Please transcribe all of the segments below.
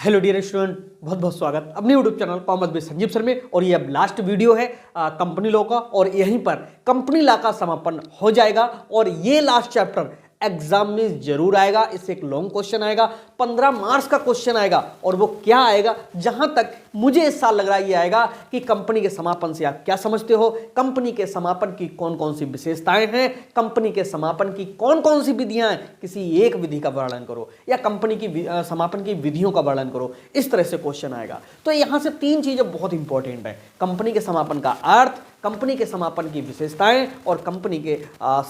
Hello dear student, बहुत बहुत स्वागत अपने YouTube channel commerce with Sanjeev sir में। और ये अब लास्ट वीडियो है कंपनी लॉ का, और यहीं पर कंपनी लॉ का समापन हो जाएगा। और ये लास्ट चैप्टर एग्जाम में जरूर आएगा। इससे एक लॉन्ग क्वेश्चन आएगा, 15 मार्क्स का क्वेश्चन आएगा। और वो क्या आएगा, जहां तक मुझे इस साल लग रहा है ये आएगा कि कंपनी के समापन से आप क्या समझते हो, कंपनी के समापन की कौन कौन सी विशेषताएं हैं, कंपनी के समापन की कौन कौन सी विधियां हैं, किसी एक विधि का वर्णन करो या कंपनी की समापन की विधियों का वर्णन करो। इस तरह से क्वेश्चन आएगा। तो यहां से तीन चीजें बहुत इंपॉर्टेंट है: कंपनी के समापन का अर्थ, कंपनी के समापन की विशेषताएं और कंपनी के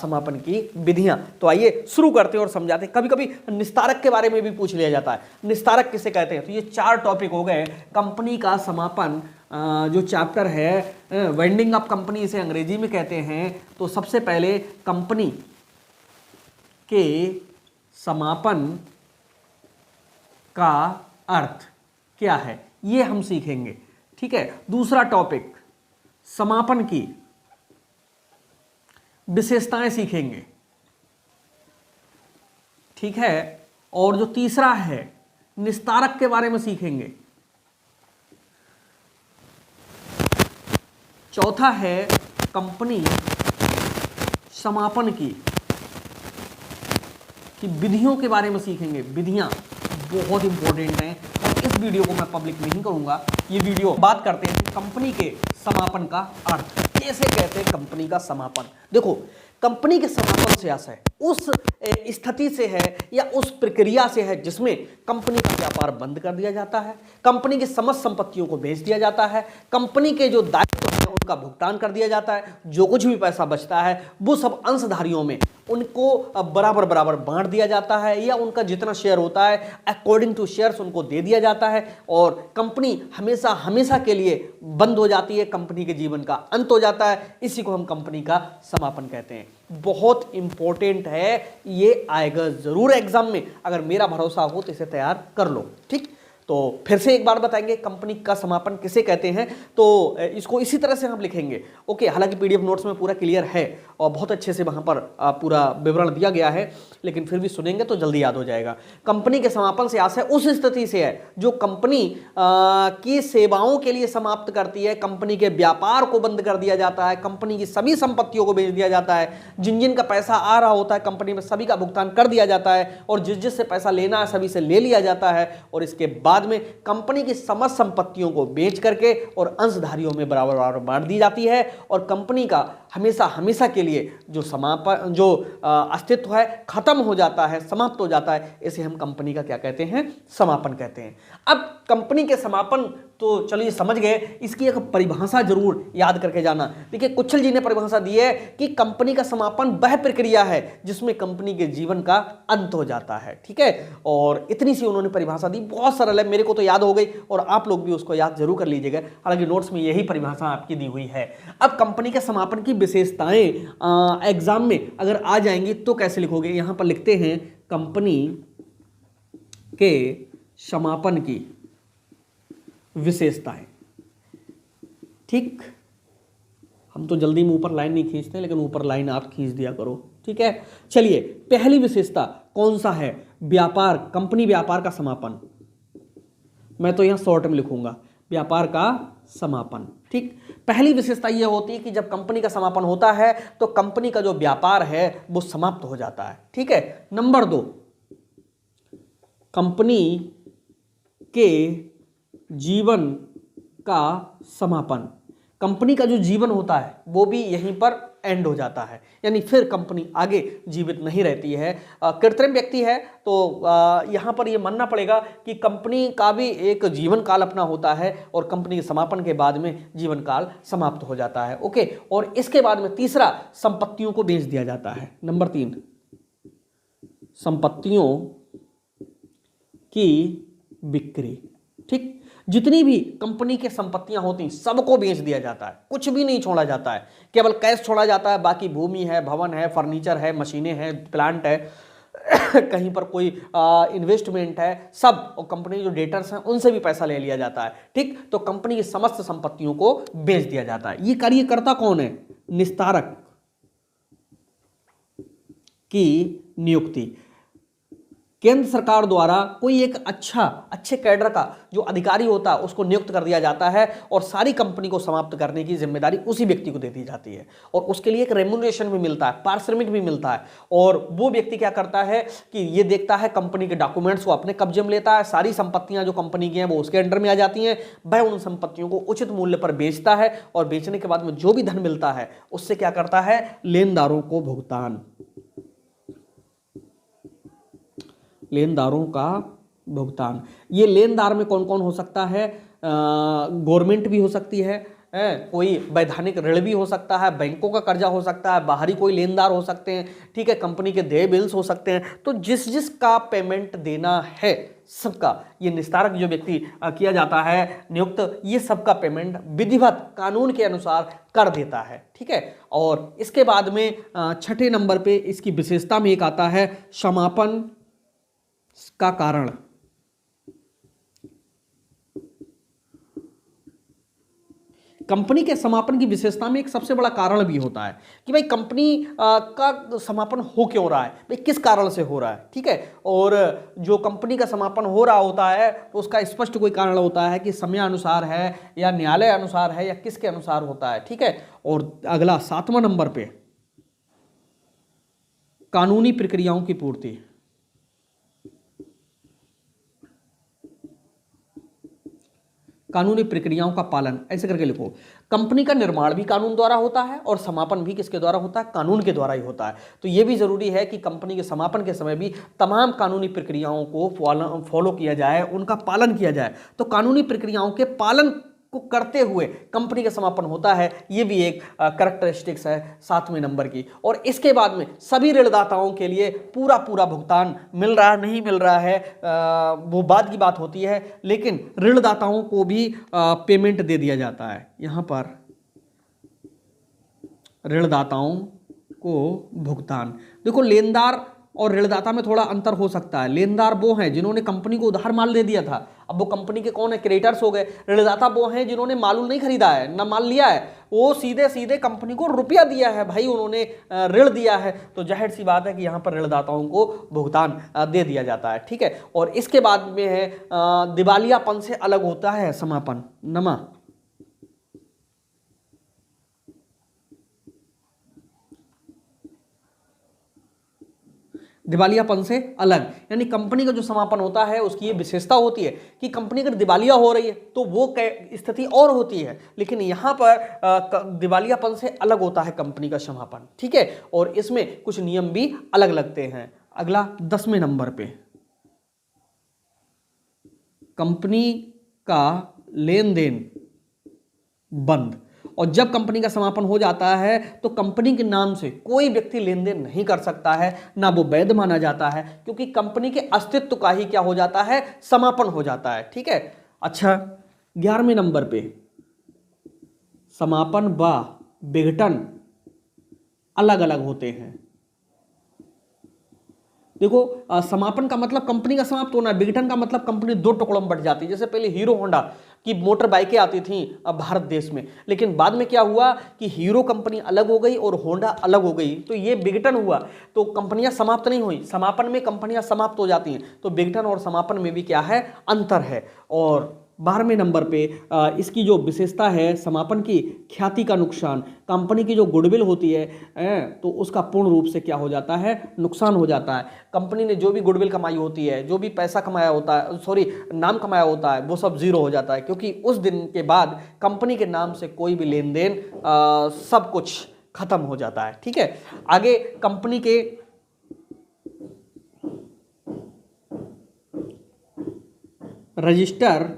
समापन की विधियां। तो आइए शुरू करते हैं और समझाते हैं। कभी कभी निस्तारक के बारे में भी पूछ लिया जाता है, निस्तारक किसे कहते हैं। तो ये चार टॉपिक हो गए। कंपनी का समापन जो चैप्टर है, वाइंडिंग अप कंपनी इसे अंग्रेजी में कहते हैं। तो सबसे पहले कंपनी के समापन का अर्थ क्या है ये हम सीखेंगे, ठीक है। दूसरा टॉपिक समापन की विशेषताएं सीखेंगे, ठीक है। और जो तीसरा है निस्तारक के बारे में सीखेंगे। चौथा है कंपनी समापन की विधियों के बारे में सीखेंगे। विधियां बहुत इंपॉर्टेंट हैं और इस वीडियो को मैं पब्लिक नहीं करूंगा। ये वीडियो बात करते हैं कंपनी के समापन का अर्थ, कैसे कहते हैं कंपनी का समापन। देखो, कंपनी के समापन से आशय उस स्थिति से है या उस प्रक्रिया से है जिसमें कंपनी का व्यापार बंद कर दिया जाता है, कंपनी की समस्त संपत्तियों को बेच दिया जाता है, कंपनी के जो दायित्व हैं उनका भुगतान कर दिया जाता है, जो कुछ भी पैसा बचता है वो सब अंशधारियों में उनको बराबर बराबर बांट दिया जाता है, या उनका जितना शेयर होता है अकॉर्डिंग टू शेयर्स उनको दे दिया जाता है। और कंपनी हमेशा हमेशा के लिए बंद हो जाती है, कंपनी के जीवन का अंत हो जाता है। इसी को हम कंपनी का समापन कहते हैं। बहुत इंपॉर्टेंट है, ये आएगा जरूर एग्जाम में। अगर मेरा भरोसा हो तो इसे तैयार कर लो, ठीक। तो फिर से एक बार बताएंगे कंपनी का समापन किसे कहते हैं। तो इसको इसी तरह से हम लिखेंगे, ओके। हालांकि पीडीएफ नोट्स में पूरा क्लियर है और बहुत अच्छे से वहां पर पूरा विवरण दिया गया है, लेकिन फिर भी सुनेंगे तो जल्दी याद हो जाएगा। कंपनी के समापन से आशय उस स्थिति से है जो कंपनी की सेवाओं के लिए समाप्त करती है, कंपनी के व्यापार को बंद कर दिया जाता है, कंपनी की सभी संपत्तियों को बेच दिया जाता है, जिन जिन का पैसा आ रहा होता है कंपनी में सभी का भुगतान कर दिया जाता है, और जिस जिससे पैसा लेना है सभी से ले लिया जाता है। और इसके बाद में कंपनी की समस्त संपत्तियों को बेच करके और अंशधारियों में बराबर बराबर बांट दी जाती है, और कंपनी का हमेशा हमेशा के लिए जो समापन जो अस्तित्व है खत्म हो जाता है, समाप्त हो जाता है। इसे हम कंपनी का क्या कहते हैं, समापन कहते हैं। अब कंपनी के समापन तो चलिए समझ गए, इसकी एक परिभाषा जरूर याद करके जाना। देखिए, कुच्छल जी ने परिभाषा दी है कि कंपनी का समापन वह प्रक्रिया है जिसमें कंपनी के जीवन का अंत हो जाता है, ठीक है। और इतनी सी उन्होंने परिभाषा दी, बहुत सरल है, मेरे को तो याद हो गई और आप लोग भी उसको याद जरूर कर लीजिएगा। हालांकि नोट्स में यही परिभाषा आपकी दी हुई है। अब कंपनी के समापन की विशेषताएं एग्जाम में अगर आ जाएंगी तो कैसे लिखोगे, यहां पर लिखते हैं कंपनी के समापन की विशेषताएं, ठीक। हम तो जल्दी में ऊपर लाइन नहीं खींचते, लेकिन ऊपर लाइन आप खींच दिया करो, ठीक है। चलिए, पहली विशेषता कौन सा है, व्यापार, कंपनी व्यापार का समापन। मैं तो यहां शॉर्ट में लिखूंगा व्यापार का समापन, ठीक। पहली विशेषता यह होती है कि जब कंपनी का समापन होता है तो कंपनी का जो व्यापार है वो समाप्त हो जाता है, ठीक है। नंबर 2, कंपनी के जीवन का समापन। कंपनी का जो जीवन होता है वो भी यहीं पर एंड हो जाता है, यानी फिर कंपनी आगे जीवित नहीं रहती है। कृत्रिम व्यक्ति है तो यहाँ पर ये मानना पड़ेगा कि कंपनी का भी एक जीवन काल अपना होता है और कंपनी के समापन के बाद में जीवन काल समाप्त हो जाता है, ओके। और इसके बाद में तीसरा, संपत्तियों को बेच दिया जाता है। नंबर 3, संपत्तियों की बिक्री, ठीक। जितनी भी कंपनी की संपत्तियां होती सबको बेच दिया जाता है, कुछ भी नहीं छोड़ा जाता है, केवल कैश छोड़ा जाता है। बाकी भूमि है, भवन है, फर्नीचर है, मशीनें हैं, प्लांट है, कहीं पर कोई इन्वेस्टमेंट है, सब, और कंपनी जो डेटर्स हैं उनसे भी पैसा ले लिया जाता है, ठीक। तो कंपनी की समस्त संपत्तियों को बेच दिया जाता है। ये कार्यकर्ता कौन है, निस्तारक की नियुक्ति। केंद्र सरकार द्वारा कोई एक अच्छे कैडर का जो अधिकारी होता है उसको नियुक्त कर दिया जाता है और सारी कंपनी को समाप्त करने की जिम्मेदारी उसी व्यक्ति को दे दी जाती है और उसके लिए एक रेम्यूनरेशन भी मिलता है, पारिश्रमिक भी मिलता है। और वो व्यक्ति क्या करता है कि ये देखता है, कंपनी के डॉक्यूमेंट्स को अपने कब्जे में लेता है, सारी संपत्तियां जो कंपनी की हैं वो उसके अंडर में आ जाती हैं, वह उन संपत्तियों को उचित मूल्य पर बेचता है और बेचने के बाद में जो भी धन मिलता है उससे क्या करता है, लेनदारों को भुगतान, लेनदारों का भुगतान। ये लेनदार में कौन कौन हो सकता है, गवर्नमेंट भी हो सकती है, कोई वैधानिक ऋण भी हो सकता है, बैंकों का कर्जा हो सकता है, बाहरी कोई लेनदार हो सकते हैं, ठीक है, कंपनी के देय बिल्स हो सकते हैं। तो जिस जिस का पेमेंट देना है सबका ये निस्तारक जो व्यक्ति किया जाता है नियुक्त, ये सबका पेमेंट विधिवत कानून के अनुसार कर देता है, ठीक है। और इसके बाद में छठे नंबर पे इसकी विशेषता में एक आता है समापन का कारण। कंपनी के समापन की विशेषता में एक सबसे बड़ा कारण भी होता है कि भाई कंपनी का समापन हो क्यों रहा है, भाई किस कारण से हो रहा है, ठीक है। और जो कंपनी का समापन हो रहा होता है तो उसका स्पष्ट कोई कारण होता है कि समयानुसार है या न्यायालय अनुसार है या किसके अनुसार होता है, ठीक है। और अगला 7वां नंबर पे कानूनी प्रक्रियाओं की पूर्ति। कानूनी प्रक्रियाओं का पालन, ऐसे करके लिखो। कंपनी का निर्माण भी कानून द्वारा होता है और समापन भी किसके द्वारा होता है, कानून के द्वारा ही होता है। तो यह भी जरूरी है कि कंपनी के समापन के समय भी तमाम कानूनी प्रक्रियाओं को फॉलो किया जाए, उनका पालन किया जाए। तो कानूनी प्रक्रियाओं के पालन को करते हुए कंपनी का समापन होता है, ये भी एक कैरेक्टरिस्टिक्स है 7वें नंबर की। और इसके बाद में सभी ऋणदाताओं के लिए पूरा पूरा भुगतान मिल रहा नहीं मिल रहा है वो बाद की बात होती है, लेकिन ऋणदाताओं को भी पेमेंट दे दिया जाता है। यहां पर ऋणदाताओं को भुगतान, देखो लेनदार और ऋणदाता में थोड़ा अंतर हो सकता है। लेनदार वो हैं जिन्होंने कंपनी को उधार माल दे दिया था, अब वो कंपनी के कौन है, क्रेडिटर्स हो गए। ऋणदाता वो हैं जिन्होंने माल नहीं खरीदा है ना माल लिया है, वो सीधे सीधे कंपनी को रुपया दिया है, भाई उन्होंने ऋण दिया है। तो जाहिर सी बात है कि यहाँ पर ऋणदाताओं को भुगतान दे दिया जाता है, ठीक है। और इसके बाद में है दिवालियापन से अलग होता है समापन नमा। दिवालियापन से अलग, यानी कंपनी का जो समापन होता है उसकी ये विशेषता होती है कि कंपनी अगर दिवालिया हो रही है तो वो स्थिति और होती है, लेकिन यहां पर दिवालियापन से अलग होता है कंपनी का समापन, ठीक है। और इसमें कुछ नियम भी अलग लगते हैं। अगला 10वें नंबर पे कंपनी का लेन देन बंद। और जब कंपनी का समापन हो जाता है तो कंपनी के नाम से कोई व्यक्ति लेन देन नहीं कर सकता है, ना वो वैध माना जाता है, क्योंकि कंपनी के अस्तित्व का ही क्या हो जाता है, समापन हो जाता है, ठीक है। अच्छा 11वें नंबर पे समापन व विघटन अलग अलग होते हैं। देखो समापन का मतलब कंपनी का समाप्त होना, विघटन का मतलब कंपनी दो टुकड़ों में बट जाती है। जैसे पहले हीरो होंडा की मोटर बाइकें आती थी भारत देश में, लेकिन बाद में क्या हुआ कि हीरो कंपनी अलग हो गई और होंडा अलग हो गई, तो ये विघटन हुआ। तो कंपनियां समाप्त नहीं हुई, समापन में कंपनियां समाप्त हो जाती हैं। तो विघटन और समापन में भी क्या है, अंतर है। और 12वें नंबर पे इसकी जो विशेषता है समापन की ख्याति का नुकसान, कंपनी की जो गुडविल होती है तो उसका पूर्ण रूप से क्या हो जाता है, नुकसान हो जाता है। कंपनी ने जो भी गुडविल कमाई होती है, जो भी पैसा कमाया होता है, सॉरी नाम कमाया होता है, वो सब जीरो हो जाता है, क्योंकि उस दिन के बाद कंपनी के नाम से कोई भी लेन देन सब कुछ खत्म हो जाता है, ठीक है। आगे कंपनी के रजिस्टर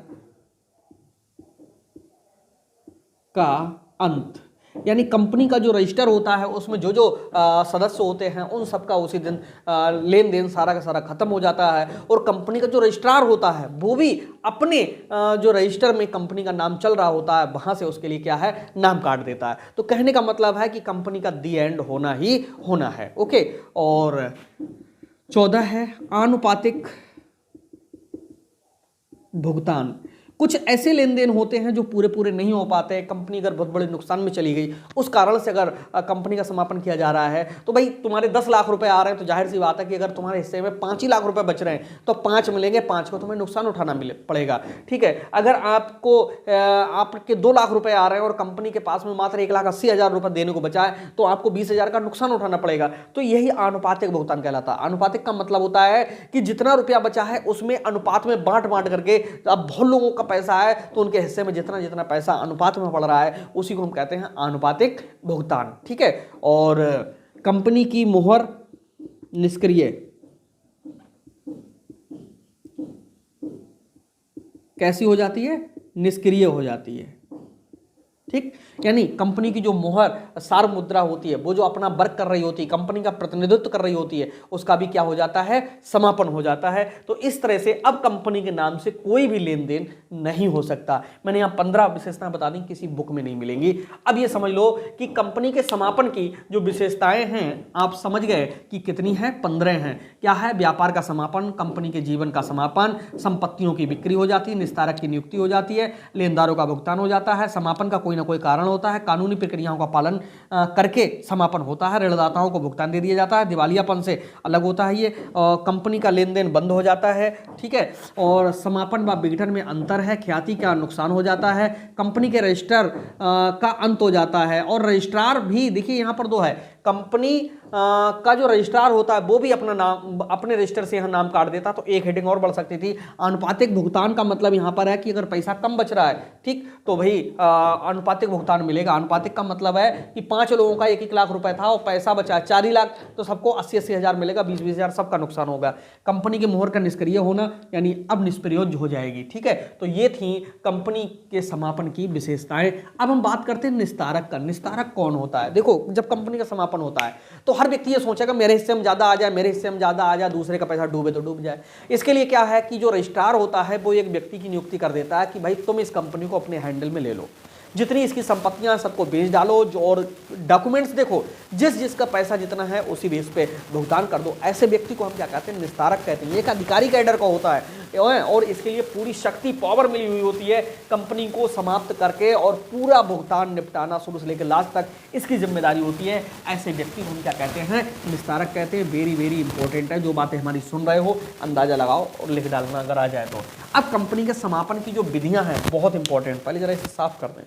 का अंत, यानी कंपनी का जो रजिस्टर होता है उसमें जो जो सदस्य होते हैं उन सबका उसी दिन लेन देन सारा का सारा खत्म हो जाता है। और कंपनी का जो रजिस्ट्रार होता है वो भी अपने जो रजिस्टर में कंपनी का नाम चल रहा होता है वहां से उसके लिए क्या है, नाम काट देता है। तो कहने का मतलब है कि कंपनी का दी एंड होना ही होना है, ओके। और 14 है आनुपातिक भुगतान। कुछ ऐसे लेन देन होते हैं जो पूरे पूरे नहीं हो पाते हैं, कंपनी अगर बहुत बड़े नुकसान में चली गई, उस कारण से अगर कंपनी का समापन किया जा रहा है, तो भाई तुम्हारे 10 लाख रुपए आ रहे हैं, तो जाहिर सी बात है कि अगर तुम्हारे हिस्से में 5 ही लाख रुपए बच रहे हैं तो 5 मिलेंगे, 5 को तुम्हें नुकसान उठाना पड़ेगा। ठीक है, अगर आपको आपके 2 लाख रुपए आ रहे हैं और कंपनी के पास में मात्र 1,80,000 रुपए देने को बचा है, तो आपको 20,000 का नुकसान उठाना पड़ेगा। तो यही आनुपातिक भुगतान कहलाता है। आनुपातिक का मतलब होता है कि जितना रुपया बचा है उसमें अनुपात में बांट बांट करके, अब बहुत लोगों का पैसा है तो उनके हिस्से में जितना जितना पैसा अनुपात में पड़ रहा है उसी को हम कहते हैं आनुपातिक भुगतान। ठीक है, और कंपनी की मोहर निष्क्रिय कैसी हो जाती है? निष्क्रिय हो जाती है। ठीक, यानी कंपनी की जो मोहर सार मुद्रा होती है, वो जो अपना वर्क कर रही होती है, कंपनी का प्रतिनिधित्व कर रही होती है, उसका भी क्या हो जाता है? समापन हो जाता है। तो इस तरह से अब कंपनी के नाम से कोई भी लेन देन नहीं हो सकता। मैंने यहाँ 15 विशेषताएं बता दी, किसी बुक में नहीं मिलेंगी। अब ये समझ लो कि कंपनी के समापन की जो विशेषताएं हैं, आप समझ गए कि कितनी है? 15 हैं। क्या है? व्यापार का समापन, कंपनी के जीवन का समापन, संपत्तियों की बिक्री हो जाती है, निस्तारक की नियुक्ति हो जाती है, लेनदारों का भुगतान हो जाता है, समापन का कोई ना कोई कारण होता है, कानूनी प्रक्रियाओं का पालन करके समापन होता है, ऋणदाताओं को भुगतान दे दिया जाता है, दिवालियापन से अलग होता है ये, कंपनी का लेन देन बंद हो जाता है। ठीक है, और समापन व विघटन में अंतर है, ख्याति का नुकसान हो जाता है, कंपनी के रजिस्टर का अंत हो जाता है, और रजिस्ट्रार भी देखिए यहाँ पर 2 है, कंपनी का जो रजिस्ट्रार होता है वो भी अपना नाम अपने रजिस्टर से यहाँ नाम काट देता, तो एक हेडिंग और बढ़ सकती थी। अनुपातिक भुगतान का मतलब यहाँ पर है कि अगर पैसा कम बच रहा है, ठीक, तो भाई अनुपातिक भुगतान मिलेगा। अनुपातिक का मतलब है कि 5 लोगों का 1-1 लाख रुपए था और पैसा बचा 4 ही लाख, तो सबको 80-80 हज़ार मिलेगा, 20-20 हज़ार सबका नुकसान होगा। कंपनी की मोहर का निष्क्रिय होना, यानी अब निष्प्रयोज हो जाएगी। ठीक है, तो ये थी कंपनी के समापन की विशेषताएं। अब हम बात करते हैं निस्तारक का। निस्तारक कौन होता है? देखो, जब कंपनी का समापन होता है तो हर व्यक्ति ये सोचेगा मेरे हिस्से में ज्यादा आ जाए, मेरे हिस्से में ज्यादा आ जाए, दूसरे का पैसा डूबे तो डूब जाए। इसके लिए क्या है कि जो रजिस्ट्रार होता है वो एक व्यक्ति की नियुक्ति कर देता है कि भाई तुम इस कंपनी को अपने हैंडल में ले लो, जितनी इसकी संपत्तियां सबको बेच डालो, और डॉक्यूमेंट्स देखो, जिसका पैसा जितना है उसी बेस पे भुगतान कर दो। ऐसे व्यक्ति को हम क्या कहते हैं? निस्तारक कहते हैं। एक अधिकारी कैडर का होता है और इसके लिए पूरी शक्ति पावर मिली हुई होती है कंपनी को समाप्त करके, और पूरा भुगतान निपटाना शुरू से लेकर लास्ट तक इसकी जिम्मेदारी होती है। ऐसे व्यक्ति को हम क्या कहते हैं? निस्तारक कहते हैं। वेरी वेरी इंपॉर्टेंट है, जो बातें हमारी सुन रहे हो अंदाजा लगाओ और लिख डालना अगर आ जाए तो। अब कंपनी के समापन की जो विधियां हैं बहुत इंपॉर्टेंट, पहले जरा इसे साफ कर दें।